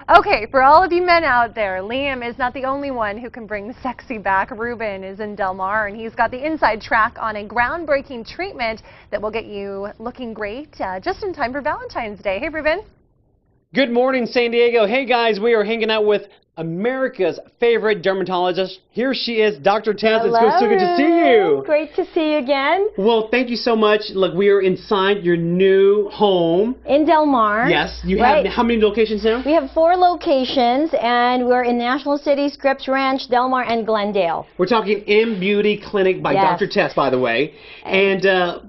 Okay, for all of you men out there, Liam is not the only one who can bring the sexy back. Ruben is in Del Mar, and he's got the inside track on a groundbreaking treatment that will get you looking great just in time for Valentine's Day. Hey, Ruben. Good morning, San Diego. Hey, guys, we are hanging out with America's favorite dermatologist. Here she is, Dr. Tess. Hello, it's so good to see you. Great to see you again. Well, thank you so much. Look, we are inside your new home. In Del Mar. Yes. You have how many locations now? We have 4 locations, and we're in National City, Scripps Ranch, Del Mar, and Glendale. We're talking M Beauty Clinic by Dr. Tess, by the way. And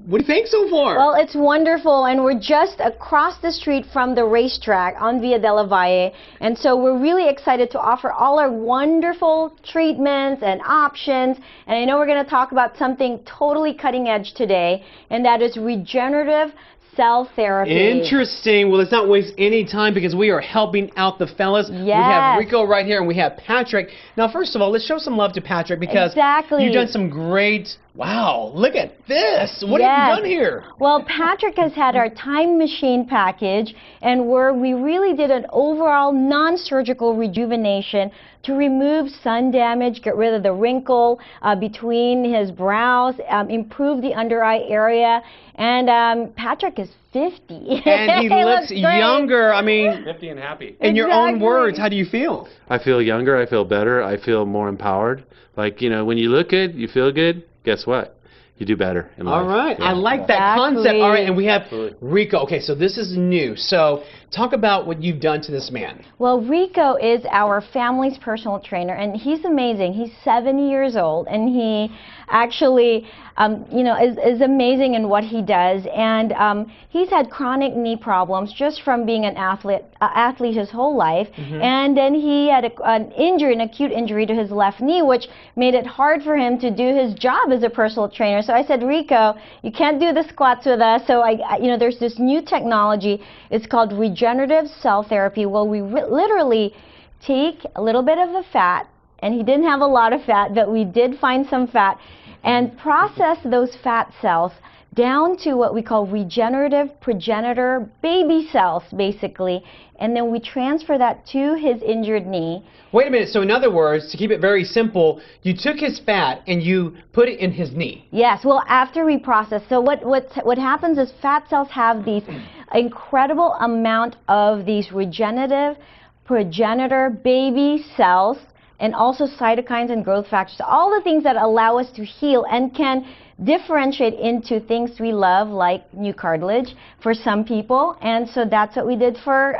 what do you think so far? Well, it's wonderful, and we're just across the street from the racetrack on Via della Valle, and so we're really excited to offer all our wonderful treatments and options. And I know we're going to talk about something totally cutting edge today, and that is regenerative cell therapy. Interesting. Well, let's not waste any time because we are helping out the fellas. Yes. We have Rico right here and we have Patrick. Now, first of all, let's show some love to Patrick because you've done some great... Wow, look at this. What have you done here? Well, Patrick has had our time machine package, and where we really did an overall non-surgical rejuvenation to remove sun damage, get rid of the wrinkle between his brows, improve the under eye area. And Patrick is 50. And he looks younger. I mean, 50 and happy. In your own words, how do you feel? I feel younger. I feel better. I feel more empowered. Like, you know, when you look good, you feel good. Guess what? You do better in life. All right. I like that concept. All right. And we have Rico. Okay, so this is new. So talk about what you've done to this man. Well, Rico is our family's personal trainer, and he's amazing. He's 70 years old, and he actually, you know, is amazing in what he does. And he's had chronic knee problems just from being an athlete his whole life. And then he had an acute injury to his left knee, which made it hard for him to do his job as a personal trainer. So I said, Rico, you can't do the squats with us. So you know, there's this new technology. It's called Regenerative Cell Therapy. Well, we literally take a little bit of the fat, and he didn't have a lot of fat, but we did find some fat, and process those fat cells down to what we call regenerative progenitor baby cells, basically, and then we transfer that to his injured knee. Wait a minute. So in other words, to keep it very simple, you took his fat and you put it in his knee. Yes. Well, after we process, so what happens is fat cells have these incredible amount of these regenerative progenitor baby cells, and also cytokines and growth factors, all the things that allow us to heal and can differentiate into things we love, like new cartilage for some people. And so that's what we did for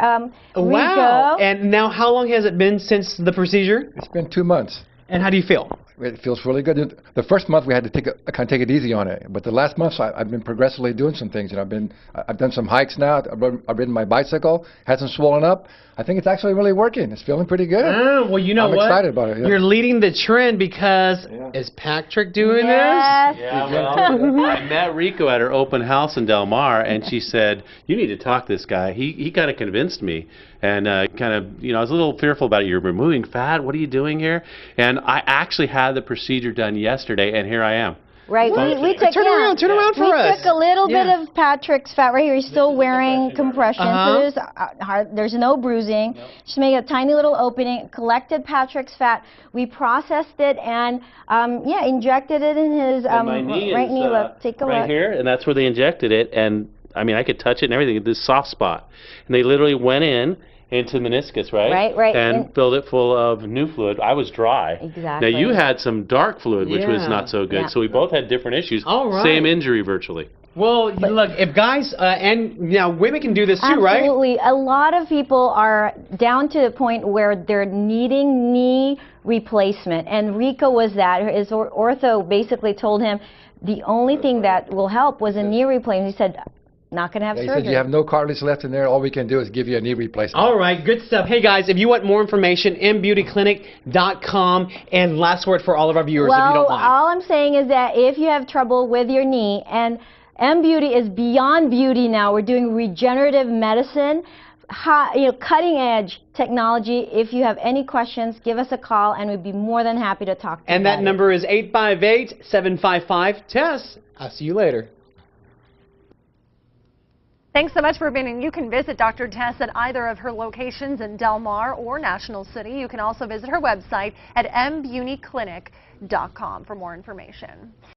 Rico. Wow. And now how long has it been since the procedure? It's been 2 months. And how do you feel? It feels really good. The first month we had to kind of take it easy on it, but the last months I've been progressively doing some things, and I've done some hikes now. I've ridden my bicycle, hasn't swollen up. I think it's actually really working. It's feeling pretty good. Well, you know I'm excited about it. You're leading the trend because is Patrick doing this? Yeah, well, I met Rico at her open house in Del Mar, and she said, you need to talk to this guy. He kind of convinced me, and kind of, you know, I was a little fearful about it. You're removing fat. What are you doing here? And I actually had the procedure done yesterday, and here I am. Right. We took, turn around for us. We took a little bit of Patrick's fat right here. He's still wearing compression, so there's no bruising. Just made a tiny little opening, collected Patrick's fat. We processed it and injected it in his my knee right knee. Look, take a look. Right here, and that's where they injected it. And I mean, I could touch it and everything. This soft spot, and they literally went into meniscus, right? Right. And filled it full of new fluid. I was dry. Exactly. Now you had some dark fluid, which was not so good. So we both had different issues. All right. Same injury virtually. Well, look, if guys and now women can do this too, right? Absolutely. A lot of people are down to the point where they're needing knee replacement, and Rico was that. His ortho basically told him the only thing that will help was a knee replacement. He said, not going to have surgery. He said, you have no cartilage left in there. All we can do is give you a knee replacement. All right, good stuff. Hey, guys, if you want more information, mbeautyclinic.com. And last word for all of our viewers, if you don't mind. All I'm saying is that if you have trouble with your knee, and M Beauty is beyond beauty now. We're doing regenerative medicine, cutting edge technology. If you have any questions, give us a call, and we'd be more than happy to talk to you. And that number is 858-755-TESS. I'll see you later. Thanks so much for being in. You can visit Dr. Tess at either of her locations in Del Mar or National City. You can also visit her website at mbuniclinic.com for more information.